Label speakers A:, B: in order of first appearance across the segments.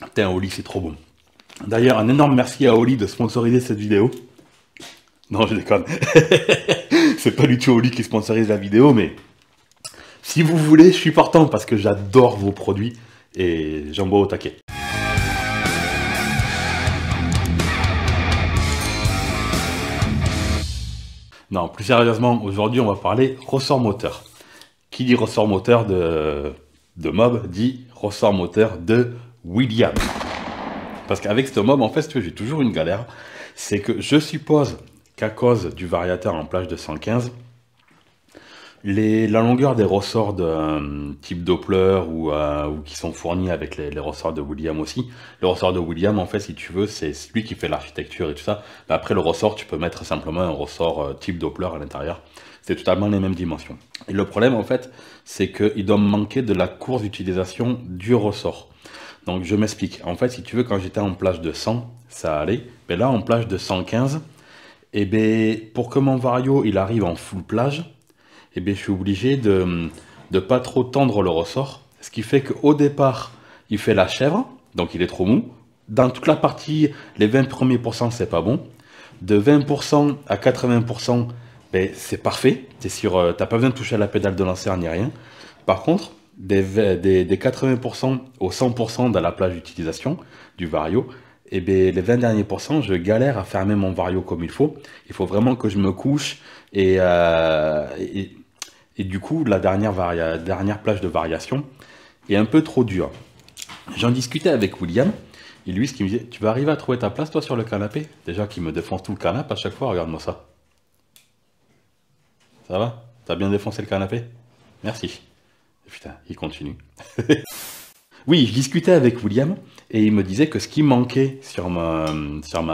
A: Putain, Oli, c'est trop bon. D'ailleurs, un énorme merci à Oli de sponsoriser cette vidéo. Non, je déconne. C'est pas du tout Oli qui sponsorise la vidéo, mais si vous voulez, je suis partant parce que j'adore vos produits et j'en bois au taquet. Non, plus sérieusement, aujourd'hui, on va parler ressort moteur. Qui dit ressort moteur de mob dit ressort moteur de William. Parce qu'avec ce mob, en fait, j'ai toujours une galère. C'est que je suppose qu'à cause du variateur en plage de 115, la longueur des ressorts de type Doppler ou qui sont fournis avec les ressorts de William aussi. Le ressort de William, en fait, si tu veux, c'est lui qui fait l'architecture et tout ça. Mais après, le ressort, tu peux mettre simplement un ressort type Doppler à l'intérieur. C'est totalement les mêmes dimensions. Et le problème, en fait, c'est qu'il doit me manquer de la course d'utilisation du ressort. Donc, je m'explique. En fait, si tu veux, quand j'étais en plage de 100, ça allait. Mais là, en plage de 115, et ben, pour que mon vario il arrive en full plage, et ben, je suis obligé de pas trop tendre le ressort. Ce qui fait qu'au départ, il fait la chèvre, donc il est trop mou. Dans toute la partie, les 20 premiers pourcents, c'est pas bon. De 20% à 80%, ben, c'est parfait. T'as pas besoin de toucher à la pédale de lanceur ni rien. Par contre, des 80% au 100% dans la plage d'utilisation du vario, et bien les 20 derniers pourcents, je galère à fermer mon vario comme il faut. Il faut vraiment que je me couche et du coup, la dernière plage de variation est un peu trop dure. J'en discutais avec William, et lui, ce qu'il me disait, tu vas arriver à trouver ta place, toi, sur le canapé? Déjà qu'il me défonce tout le canapé à chaque fois, regarde-moi ça. Ça va? T'as bien défoncé le canapé? Merci. Et putain, il continue. Oui, je discutais avec William, et il me disait que ce qui manquait sur ma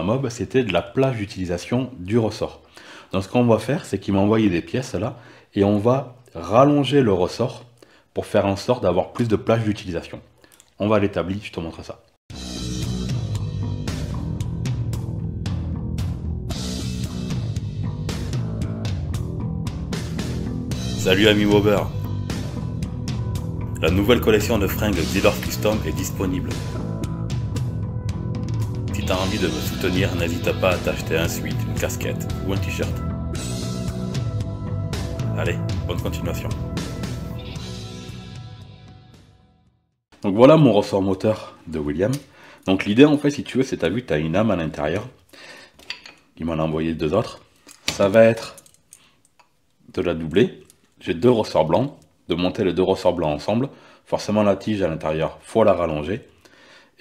A: mob, c'était de la plage d'utilisation du ressort. Donc ce qu'on va faire, c'est qu'il m'a envoyé des pièces là, et on va rallonger le ressort pour faire en sorte d'avoir plus de plage d'utilisation. On va l'établir, je te montre ça. Salut ami Wobber. La nouvelle collection de fringues Xilorf Custom est disponible. Si tu as envie de me soutenir, n'hésite pas à t'acheter un sweat, une casquette ou un t-shirt. Allez, bonne continuation. Donc voilà mon ressort moteur de William. Donc l'idée en fait, si tu veux, c'est, t'as vu, tu as une âme à l'intérieur. Il m'en a envoyé deux autres. Ça va être de la doubler. J'ai deux ressorts blancs. De monter les deux ressorts blancs ensemble. Forcément la tige à l'intérieur, faut la rallonger.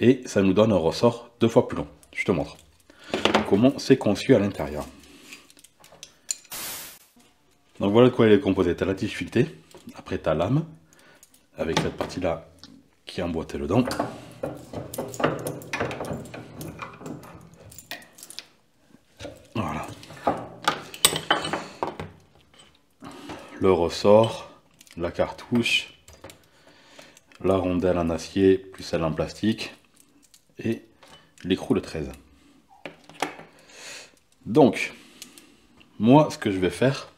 A: Et ça nous donne un ressort deux fois plus long. Je te montre comment c'est conçu à l'intérieur. Donc voilà de quoi il est composé. Tu as la tige filetée, après tu as l'âme, avec cette partie-là qui est emboîtée dedans. Voilà. Le ressort, la cartouche, la rondelle en acier plus celle en plastique et l'écrou de 13. Donc, moi ce que je vais faire,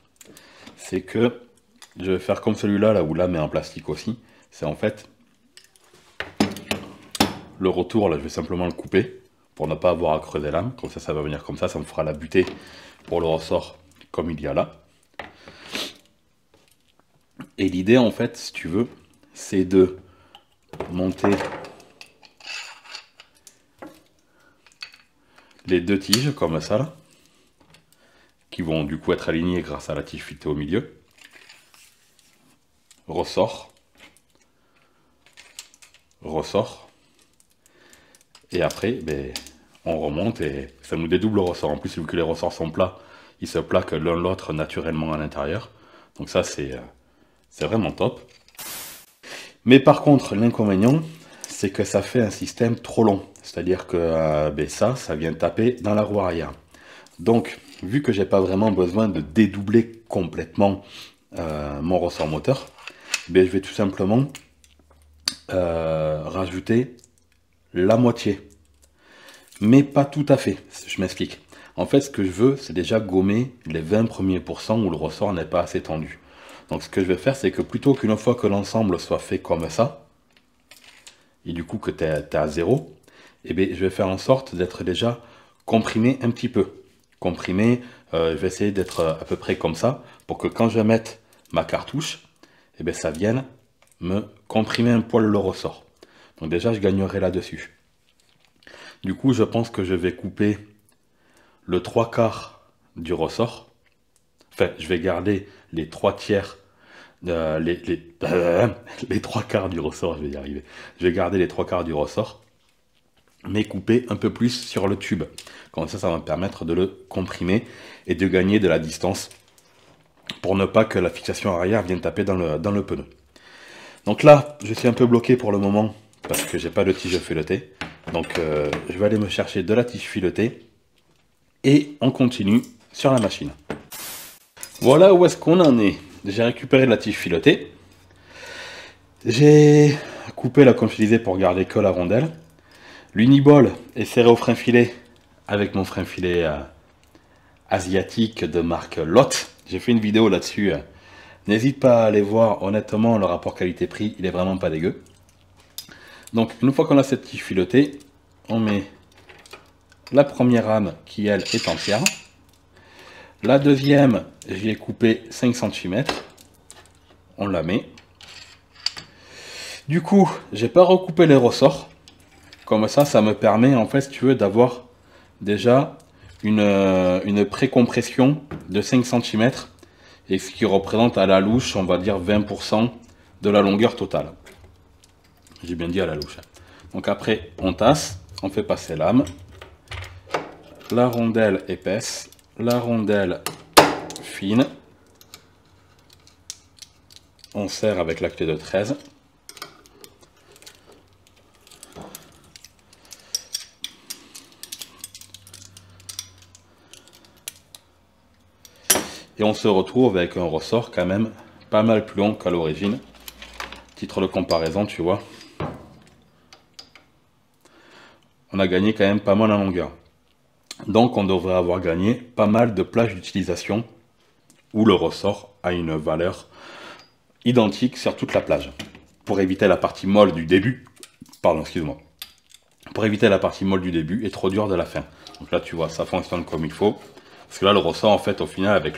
A: c'est que je vais faire comme celui-là, là où l'âme est en plastique aussi. C'est en fait le retour, là je vais simplement le couper pour ne pas avoir à creuser l'âme. Comme ça va venir comme ça me fera la butée pour le ressort comme il y a là. Et l'idée en fait, si tu veux, c'est de monter les deux tiges comme ça là, qui vont du coup être alignées grâce à la tige filetée au milieu. Ressort, ressort, et après ben, on remonte et ça nous dédouble le ressort. En plus, vu que les ressorts sont plats, ils se plaquent l'un l'autre naturellement à l'intérieur. Donc ça c'est vraiment top. Mais par contre, l'inconvénient, c'est que ça fait un système trop long. C'est-à-dire que ben ça vient taper dans la roue arrière. Donc, vu que j'ai pas vraiment besoin de dédoubler complètement mon ressort moteur, ben je vais tout simplement rajouter la moitié. Mais pas tout à fait, je m'explique. En fait, ce que je veux, c'est déjà gommer les 20 premiers pourcents où le ressort n'est pas assez tendu. Donc ce que je vais faire, c'est que plutôt qu'une fois que l'ensemble soit fait comme ça, et du coup que tu es à 0, eh bien, je vais faire en sorte d'être déjà comprimé un petit peu. Comprimé, je vais essayer d'être à peu près comme ça, pour que quand je vais mettre ma cartouche, eh bien, ça vienne me comprimer un poil le ressort. Donc déjà, je gagnerai là-dessus. Du coup, je pense que je vais couper le 3/4 du ressort. Enfin, je vais garder les 3/3, les 3/4 du ressort, je vais y arriver. Je vais garder les 3/4 du ressort, mais couper un peu plus sur le tube. Comme ça va me permettre de le comprimer et de gagner de la distance pour ne pas que la fixation arrière vienne taper dans le pneu. Donc là, je suis un peu bloqué pour le moment parce que j'ai pas de tige filetée. Donc je vais aller me chercher de la tige filetée et on continue sur la machine. Voilà où est-ce qu'on en est. J'ai récupéré la tige filetée. J'ai coupé là comme je disais pour garder que la rondelle. L'uniball est serré au frein filet avec mon frein filet asiatique de marque Lotte. J'ai fait une vidéo là-dessus. N'hésite pas à aller voir, honnêtement, le rapport qualité-prix, il est vraiment pas dégueu. Donc, une fois qu'on a cette tige filetée, on met la première rame qui, elle, est entière. La deuxième, j'y ai coupé 5 cm. On la met. Du coup, j'ai pas recoupé les ressorts. Comme ça me permet, en fait, si tu veux, d'avoir déjà une pré-compression de 5 cm. Et ce qui représente à la louche, on va dire 20% de la longueur totale. J'ai bien dit à la louche. Donc après, on tasse, on fait passer lame, la rondelle épaisse, la rondelle fine. On serre avec la clé de 13. Et on se retrouve avec un ressort quand même pas mal plus long qu'à l'origine. Titre de comparaison, tu vois. On a gagné quand même pas mal en longueur. Donc on devrait avoir gagné pas mal de plages d'utilisation où le ressort a une valeur identique sur toute la plage. Pour éviter la partie molle du début, pardon, excuse-moi. Pour éviter la partie molle du début et trop dure de la fin. Donc là tu vois, ça fonctionne comme il faut. Parce que là, le ressort, en fait, au final, avec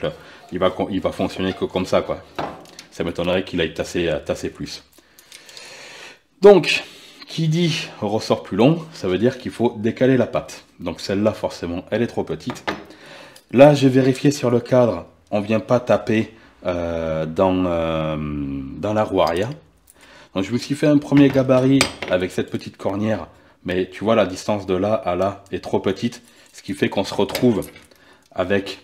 A: il va fonctionner que comme ça, quoi. Ça m'étonnerait qu'il aille tasser plus. Donc, qui dit ressort plus long, ça veut dire qu'il faut décaler la patte. Donc celle-là, forcément, elle est trop petite. Là, j'ai vérifié sur le cadre, on ne vient pas taper dans la roue arrière. Donc je me suis fait un premier gabarit avec cette petite cornière, mais tu vois, la distance de là à là est trop petite, ce qui fait qu'on se retrouve avec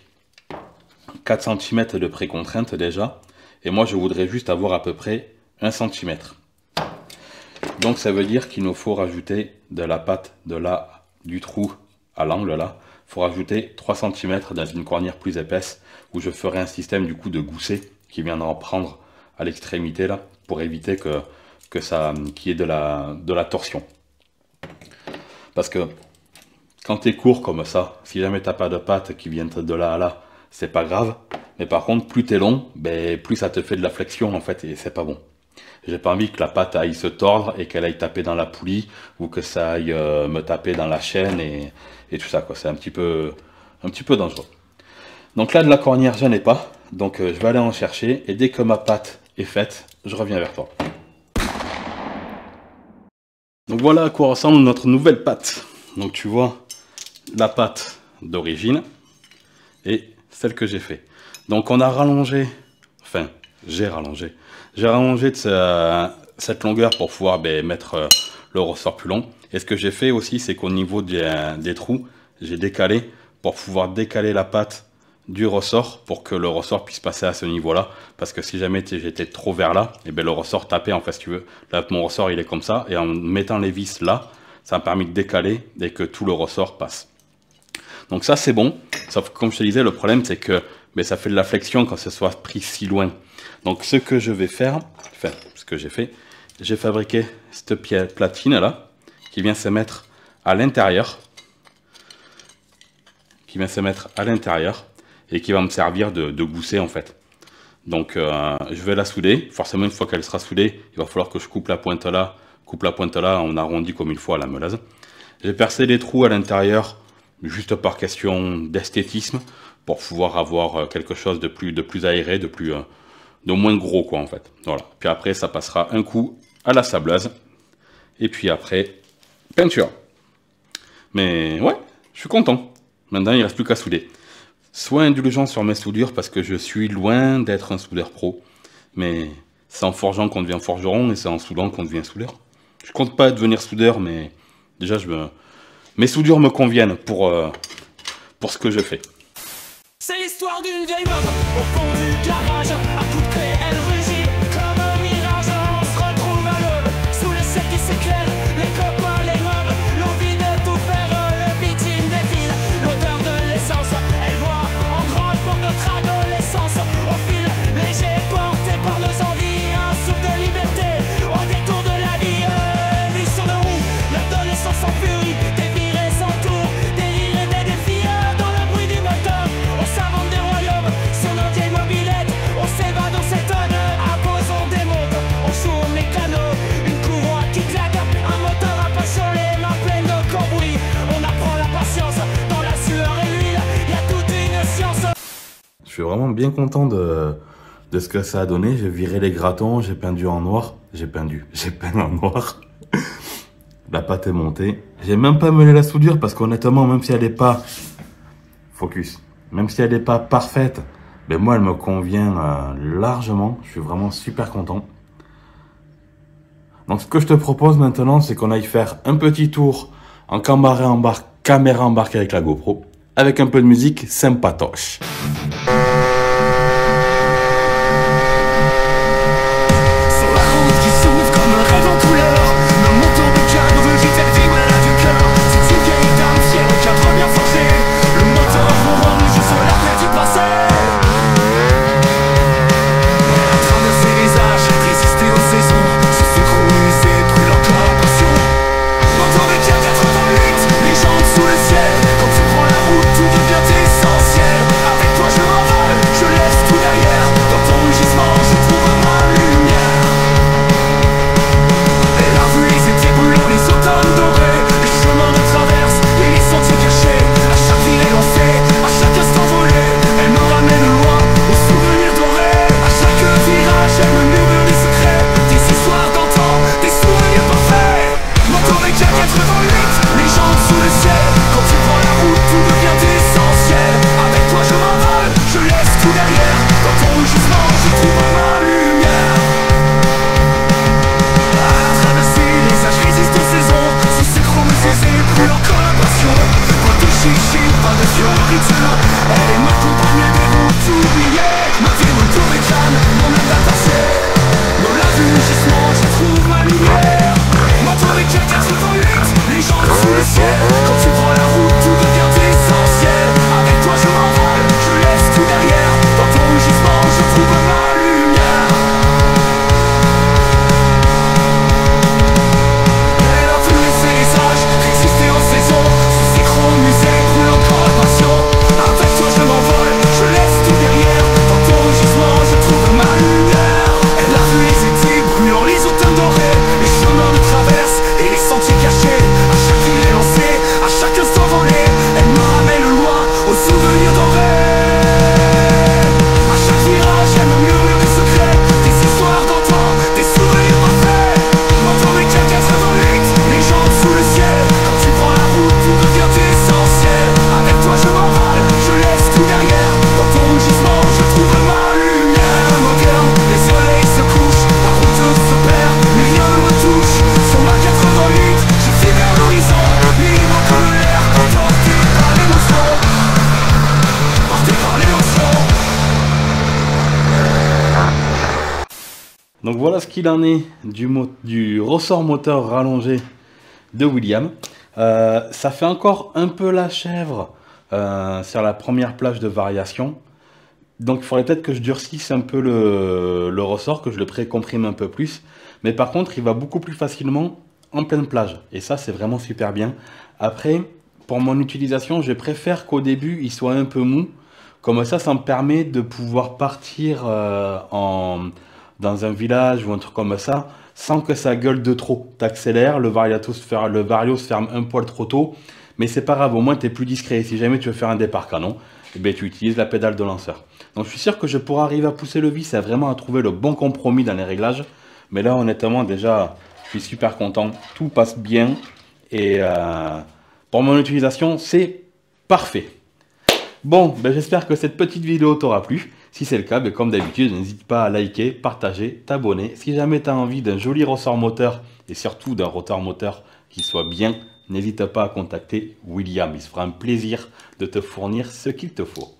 A: 4 cm de pré-contrainte déjà, et moi je voudrais juste avoir à peu près 1 cm. Donc ça veut dire qu'il nous faut rajouter de la patte de là, du trou à l'angle là, il faut rajouter 3 cm dans une cornière plus épaisse, où je ferai un système du coup de gousset qui viendra en prendre à l'extrémité là, pour éviter qu'il y ait de la torsion. Parce que quand tu es court comme ça, si jamais tu n'as pas de pattes qui viennent de là à là, c'est pas grave. Mais par contre, plus tu es long, ben, plus ça te fait de la flexion en fait, et c'est pas bon. J'ai pas envie que la patte aille se tordre et qu'elle aille taper dans la poulie, ou que ça aille me taper dans la chaîne et tout ça, quoi. C'est un petit peu dangereux. Donc là, de la cornière, je n'en ai pas. Donc je vais aller en chercher, et dès que ma patte est faite, je reviens vers toi. Donc voilà à quoi ressemble notre nouvelle patte. Donc tu vois, la patte d'origine et celle que j'ai fait. Donc on a rallongé, enfin j'ai rallongé de cette longueur pour pouvoir mettre le ressort plus long. Et ce que j'ai fait aussi, c'est qu'au niveau des trous, j'ai décalé pour pouvoir décaler la patte du ressort pour que le ressort puisse passer à ce niveau-là. Parce que si jamais j'étais trop vers là, et le ressort tapait en fait, si tu veux. Là, mon ressort il est comme ça, et en mettant les vis là, ça m'a permis de décaler et que tout le ressort passe. Donc ça c'est bon, sauf que comme je te disais, le problème c'est que ça fait de la flexion quand ce soit pris si loin. Donc ce que je vais faire, enfin ce que j'ai fait, j'ai fabriqué cette platine là, qui vient se mettre à l'intérieur, et qui va me servir de gousset en fait. Donc je vais la souder, forcément une fois qu'elle sera soudée, il va falloir que je coupe la pointe là coupe la pointe là, on arrondit comme il faut à la melasse. J'ai percé les trous à l'intérieur, juste par question d'esthétisme, pour pouvoir avoir quelque chose de plus aéré, de moins gros quoi en fait. Voilà. Puis après ça passera un coup à la sableuse, et puis après, peinture. Mais ouais, je suis content. Maintenant il reste plus qu'à souder. Sois indulgent sur mes soudures parce que je suis loin d'être un soudeur pro. Mais c'est en forgeant qu'on devient forgeron et c'est en soudant qu'on devient soudeur. Je compte pas devenir soudeur, mais déjà mes soudures me conviennent pour ce que je fais.
B: C'est l'histoire d'une vieille meuf au fond du garage. À coup de clé, elle rugit comme un mirage. On se retrouve à l'aube, sous le ciel qui s'éclaire. Les copains, les meubles, l'envie de tout faire. Le beating défile, l'odeur de l'essence. Elle voit en grande pour notre adolescence. Au fil léger, porté par nos envies. Un souffle de liberté, au détour de la vie. Vie sur le roue, l'adolescence en furie. Des virées sans tour, des rires et des défis. Dans le bruit du moteur, on s'invente des royaumes. Sur nos vieilles mobilettes, on s'évade, on s'étonne. Apposons des montres, on joue les canaux. Une courroie qui claque, un moteur un peu sur les mains pleines de cambouis. On apprend la patience dans la sueur et l'huile. Y a toute une science.
C: Je suis vraiment bien content de ce que ça a donné. J'ai viré les gratons, j'ai peint en noir. J'ai peint en noir. La pâte est montée. J'ai même pas mêlé la soudure parce qu'honnêtement, même si elle est pas... Focus. Même si elle est pas parfaite, ben moi elle me convient largement. Je suis vraiment super content. Donc ce que je te propose maintenant, c'est qu'on aille faire un petit tour en caméra embarquée avec la GoPro. Avec un peu de musique sympatoche.
B: Sur la route qui s'ouvre comme un rêve en couleur. Nos montants de cadre rugit elle dit ouais là du cœur. C'est une vieille dame fière qui a trop bien forgé. Le moteur ronronne juste sur la plaie du passé. Elle a traversé les âges, résisté aux saisons. Se synchronisé, brûlant encore la passion. Moteur de cadre 88, les jambes sous le ciel. Quand tu prends la route, tout devient essentiel. Avec toi je m'envole, je laisse tout derrière. Dans ton rugissement, je trouve ma lumière. Elle a vu les étés brûlants, les automnes dorés. Les chemins de traverse et les sentiers cachés. À chaque ville élancée, à chaque instant volé. Elle me ramène loin, aux souvenirs dorés. À chaque virage, elle me murmure des secrets. Des histoires d'antan, des souvenirs parfaits. Moto avec la 88, les jambes sous le ciel. Quand tu prends la route, tout devient essentiel. Avec toi je m'envole, je laisse tout derrière. Dans ton rugissement, je trouve ma lumière. À traverser les âges, résiste aux saisons. Sous ces chromes aisés, brûle encore la passion. Pas de chichi, pas de fioritures. Elle me compagne des routes oubliées. Ma vie me tourne et crâne, mon âme attachée. Dans la vue, gisement, je trouve ma lumière. Moto avec la 88, les jambes sous le ciel. Quand tu prends la route, tout devient essentiel. Avec toi je m'envole, je laisse tout derrière. Dans ton rugissement, je trouve ma lumière. Elle a vu les paysages, résisté aux saisons. Se synchroniser, brûle encore la passion. Avec toi je m'envole, je laisse tout derrière. Dans ton rugissement, je trouve ma lumière. Elle a vu les étés brûlant, les automnes dorés. Les chemins de traverse et les sentiers cachés. À chaque ville élancée, à chaque instant volé. Elle me ramène loin, aux souvenirs dorés. À chaque virage, elle me murmure des secrets. Des histoires d'antan, des souvenirs parfaits. Moto avec la 88, les jambes sous le ciel. Quand tu prends la route, tout devient essentiel. Avec toi je m'envole, je laisse tout derrière. Dans ton rugissement, je trouve ma lumière. Moderne, les soleils se couchent, la route se perd, mais rien ne me touche. Sur ma 88, je file vers l'horizon. Libre comme l'air, porté par l'émotion. Porté par l'émotion.
A: Donc voilà ce qu'il en est du ressort moteur rallongé de William. Ça fait encore un peu la chèvre sur la première plage de variation. Donc il faudrait peut-être que je durcisse un peu le ressort, que je le pré-comprime un peu plus. Mais par contre, il va beaucoup plus facilement en pleine plage. Et ça, c'est vraiment super bien. Après, pour mon utilisation, je préfère qu'au début, il soit un peu mou. Comme ça me permet de pouvoir partir dans un village ou un truc comme ça, sans que ça gueule de trop. T'accélères, le vario se ferme un poil trop tôt, mais c'est pas grave, au moins tu es plus discret. Si jamais tu veux faire un départ canon, eh bien, tu utilises la pédale de lanceur. Donc je suis sûr que je pourrai arriver à pousser le vis et vraiment à trouver le bon compromis dans les réglages. Mais là, honnêtement, déjà, je suis super content. Tout passe bien. Et pour mon utilisation, c'est parfait. Bon, ben, j'espère que cette petite vidéo t'aura plu. Si c'est le cas, ben, comme d'habitude, n'hésite pas à liker, partager, t'abonner. Si jamais tu as envie d'un joli ressort moteur et surtout d'un rotor moteur qui soit bien, n'hésite pas à contacter William. Il se fera un plaisir de te fournir ce qu'il te faut.